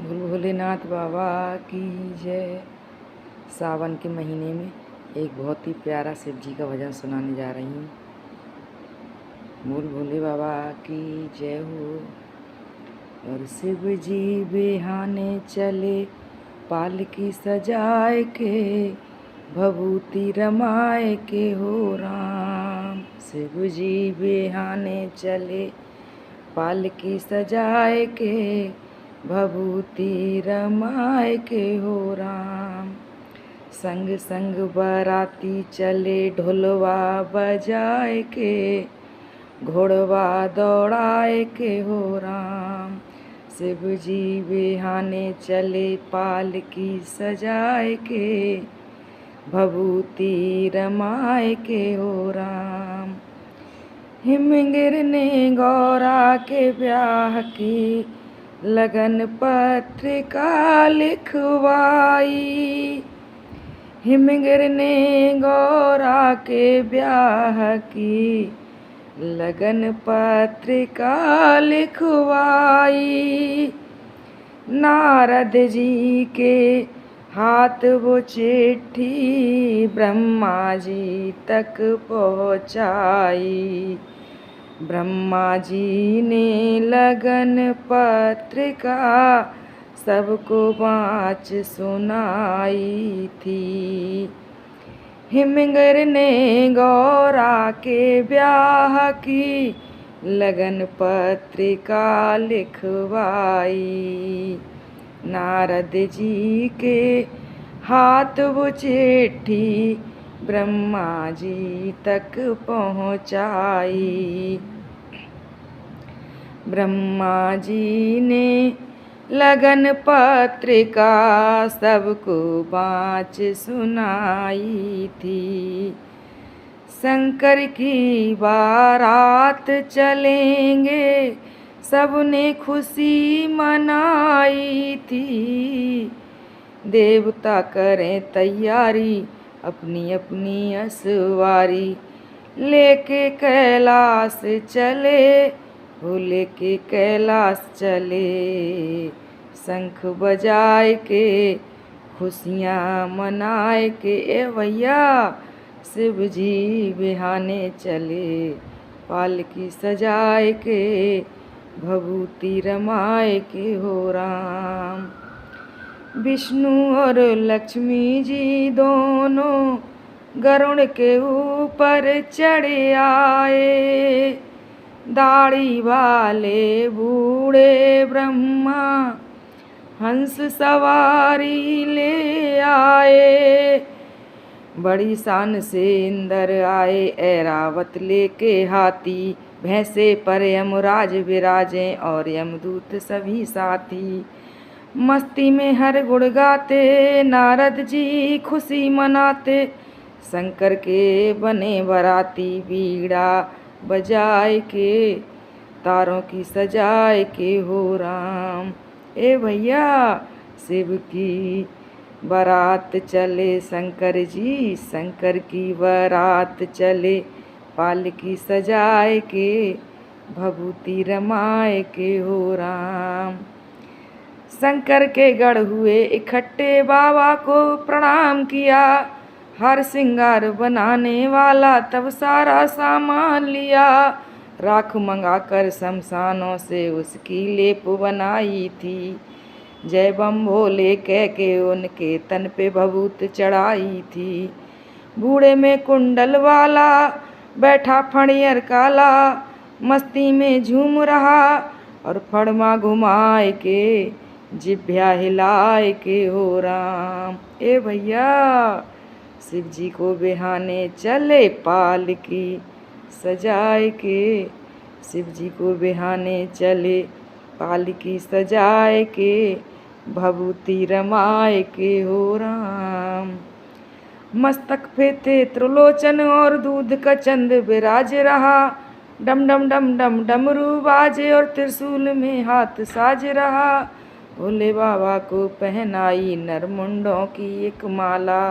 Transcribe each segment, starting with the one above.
भोले भोलेनाथ बाबा की जय। सावन के महीने में एक बहुत ही प्यारा शिव जी का भजन सुनाने जा रही हूँ। बोल भोले बाबा की जय हो। और शिव जी बिहाने चले पालकी सजाए के, भभूति रमाए के हो राम। शिव जी बिहाने चले पालकी सजाए के, भभूति रमाए के हो राम। संग संग बराती चले ढोलवा बजाए के, घोड़वा दौड़ाए के हो राम। शिव जी बिहाने चले पालकी सजाए के, भभूति रमाए के हो राम। हिमगिर ने गौरा के ब्याह की लगन पत्रिका लिखवाई। हिमगिर ने गौरा के ब्याह की लगन पत्रिका लिखवाई। नारद जी के हाथ वो चिट्ठी ब्रह्मा जी तक पहुँचाई। ब्रह्मा जी ने लगन पत्रिका सबको बाँच सुनाई थी। हिमगिर ने गौरा के ब्याह की लगन पत्रिका लिखवाई। नारद जी के हाथ वो चिट्ठी ब्रह्मा जी तक पहुँचाई। ब्रह्मा जी ने लगन पत्रिका सबको बाँच सुनाई थी। शंकर की बारात चलेंगे सबने खुशी मनाई थी। देवता करें तैयारी अपनी अपनी असवारी, लेके कैलाश चले वो लेके कैलाश चले। शंख बजाए के खुशियाँ मनाए के ए भैया शिव जी बिहाने चले पालकी सजाए के, भभूति रमाए के हो राम। विष्णु और लक्ष्मी जी दोनों गरुड़ के ऊपर चढ़े आए। दाढ़ी वाले बूढ़े ब्रह्मा हंस सवारी ले आए। बड़ी शान से इंद्र आए ऐरावत लेके हाथी, भैंसे पर यमराज विराजे और यमदूत सभी साथी। मस्ती में हर गुण गाते नारद जी खुशी मनाते, शंकर के बने बराती बीड़ा बजाए के, तारों की सजाए के हो राम। ए भैया शिव की बारात चले शंकर जी, शंकर की बारात चले पालकी सजाए के, भभूति रमाए के हो राम। शंकर के गढ़ हुए इकट्ठे बाबा को प्रणाम किया। हर श्रृंगार बनाने वाला तब सारा सामान लिया। राख मंगाकर शमशानों से उसकी लेप बनाई थी। जय बम भोले कह के उनके तन पे भभूत चढ़ाई थी। बूढ़े में कुंडल वाला बैठा फणियर काला, मस्ती में झूम रहा और फड़मा घुमाए के, जिभ्या हिलाए के हो राम। ए भैया शिव जी को बिहाने चले पालकी सजाए के, शिव जी को बिहाने चले पालकी सजाए के, भभूति रमाए के हो राम। मस्तक पे थे त्रिलोचन और दूध का चंद विराज रहा। डम डम डम डम डमरू बाजे और त्रिशूल में हाथ साज रहा। भोले बाबा को पहनाई नरमुंडों की एक माला,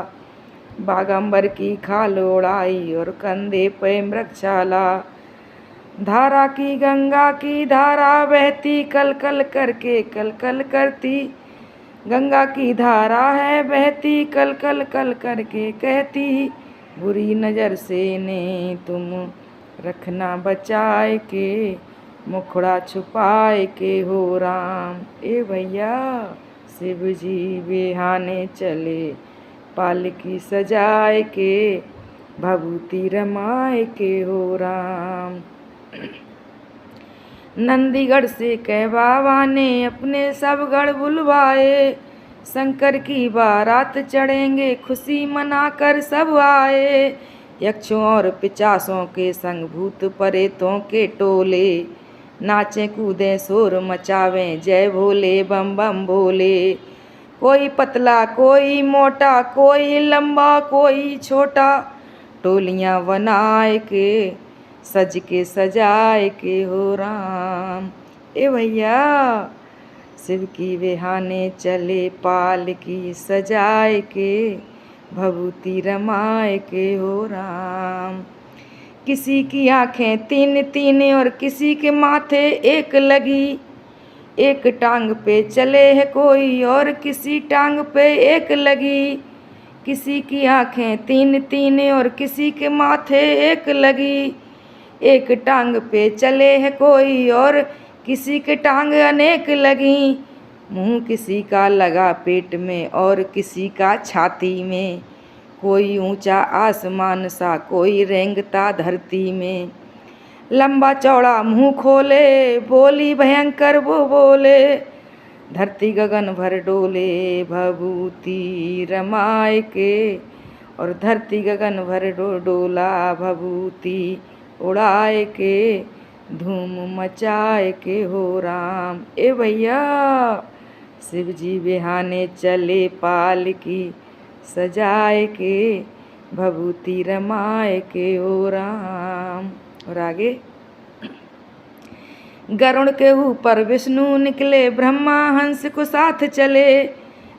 बागंबर की खाल उड़ाई और कंधे पे मृगशाला। धारा की गंगा की धारा बहती कल कल करके कल कल करती। गंगा की धारा है बहती कल कल कल करके कहती। बुरी नज़र से ने तुम रखना बचाए के, मुखड़ा छुपाए के हो राम। ए भैया शिव जी बिहाने चले, पालकी सजाए के, भभूति रमाए के हो राम। नंदीगढ़ से कह बाबा ने अपने सब गढ़ बुलवाए, शंकर की बारात चढ़ेंगे खुशी मनाकर सब आए। यक्षों और पिचासों के संग भूत प्रेतों के टोले, नाचें कूदें शोर मचावें जय भोले बम बम बोले। कोई पतला कोई मोटा कोई लंबा कोई छोटा, टोलियां बनाए के सज के सजाए के हो राम। ए भैया शिव की बिहाने चले, पालकी सजाए के, भभूति रमाए के हो राम। किसी की आंखें तीन तीन और किसी के माथे एक लगी, एक टांग पे चले है कोई और किसी टांग पे एक लगी। किसी की आंखें तीन तीन और किसी के माथे एक लगी, एक टांग पे चले है कोई और किसी के टांग अनेक लगी। मुंह किसी का लगा पेट में और किसी का छाती में, कोई ऊंचा आसमान सा कोई रेंगता धरती में। लंबा चौड़ा मुंह खोले बोली भयंकर वो बोले, धरती गगन भर डोले भभूति रमाए के, और धरती गगन भर डोला भभूति उड़ाए के, धूम मचाए के हो राम। ए भैया शिव जी बिहाने चले, पालकी सजाए के, भभूति रमाए के हो राम। और आगे गरुड़ के ऊपर विष्णु निकले, ब्रह्मा हंस को साथ चले,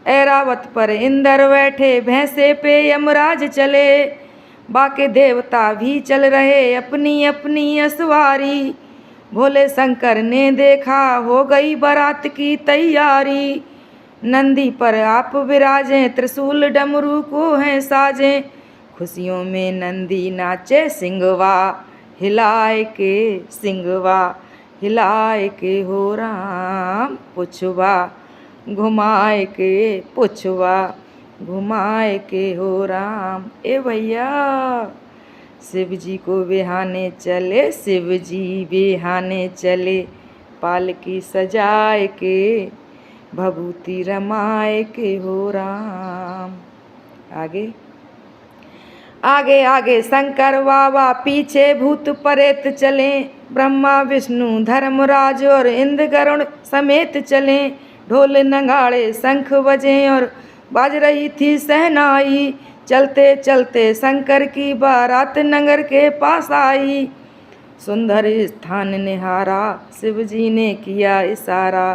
ऐरावत पर इंद्र बैठे, भैंसे पे यमराज चले। बाके देवता भी चल रहे अपनी अपनी असवारी, भोले शंकर ने देखा हो गई बारात की तैयारी। नंदी पर आप विराजें त्रिशूल डमरू को हैं साजें, खुशियों में नंदी नाचे सिंगवा हिलाए के, सिंगवा हिलाए के हो राम। पुछवा घुमाए के, पुछवा घुमाए के हो राम। ए भैया शिव जी को बिहाने चले, शिव जी बिहाने चले, पालकी सजाए के, भभूति रमाए के हो राम। आगे आगे आगे शंकर बाबा पीछे भूत प्रेत चले, ब्रह्मा विष्णु धर्मराज और इंद्र गरुड़ समेत चले। ढोल नगाड़े शंख बजे और बाज रही थी सहनाई, चलते चलते शंकर की बारात नगर के पास आई। सुंदर स्थान निहारा शिव जी ने किया इशारा,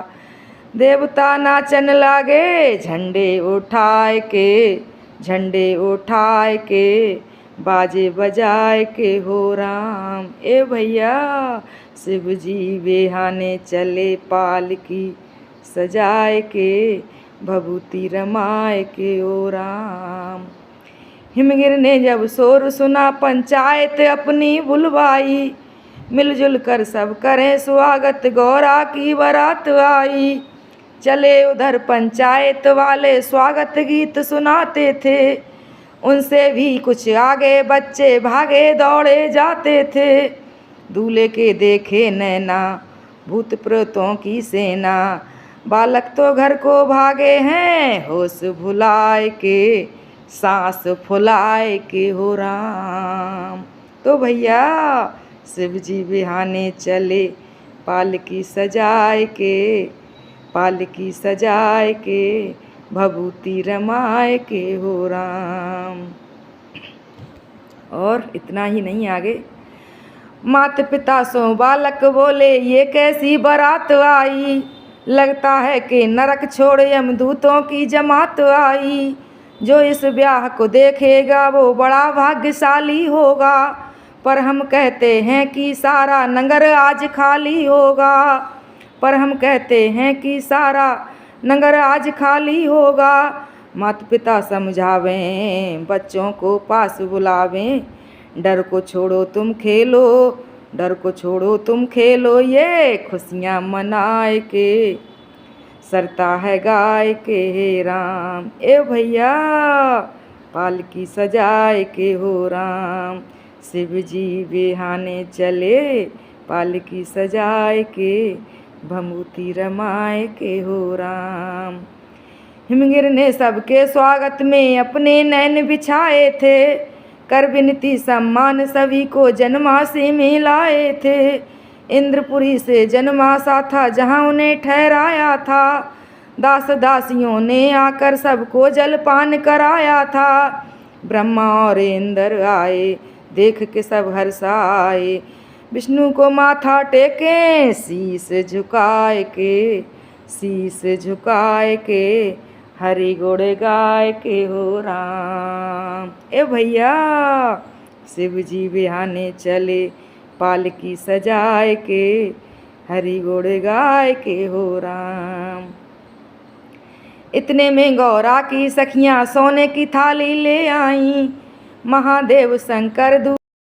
देवता नाचन लागे झंडे उठाए के, झंडे उठाए के, बाजे बजाए के हो राम। ए भैया शिव जी बिहाने चले, पालकी सजाए के, भभूति रमाए के हो राम। हिमगिर ने जब शोर सुना पंचायत अपनी बुलवाई, मिलजुल कर सब करें स्वागत गौरा की बारात आई। चले उधर पंचायत वाले स्वागत गीत सुनाते थे, उनसे भी कुछ आगे बच्चे भागे दौड़े जाते थे। दूल्हे के देखे नैना भूत प्रेतों की सेना, बालक तो घर को भागे हैं होश भुलाए के, सांस फुलाए के हो राम। तो भैया शिव जी बिहाने चले, पालकी सजाए के, पालकी सजाए के, भभूति रमाए के हो राम। और इतना ही नहीं, आगे माता पिता सो बालक बोले ये कैसी बारात आई, लगता है कि नरक छोड़ यमदूतों की जमात आई। जो इस ब्याह को देखेगा वो बड़ा भाग्यशाली होगा, पर हम कहते हैं कि सारा नगर आज खाली होगा, पर हम कहते हैं कि सारा नगर आज खाली होगा। माता पिता समझावें, बच्चों को पास बुलावें, डर को छोड़ो तुम खेलो, डर को छोड़ो तुम खेलो, ये खुशियाँ मनाए के सरता है गाय के राम। ए भैया पालकी सजाए के हो राम, शिव जी बिहाने चले पालकी सजाए के, भभूति रमाए के हो राम। हिमगिर ने सबके स्वागत में अपने नैन बिछाए थे, कर विनती सम्मान सभी को जन्मासी में लाए थे। इंद्रपुरी से जन्मासा था जहाँ उन्हें ठहराया था, दास दासियों ने आकर सबको जलपान कराया था। ब्रह्मा और इंद्र आए देख के सब हर्षाए, विष्णु को माथा टेके शीस झुकाए के, शीस झुकाए के हरि गुण गाय के हो राम। ए भैया शिव जी बिहाने चले पालकी सजाए के, हरि गुण गाय के हो राम। इतने में गौरा की सखियां सोने की थाली ले आईं, महादेव शंकर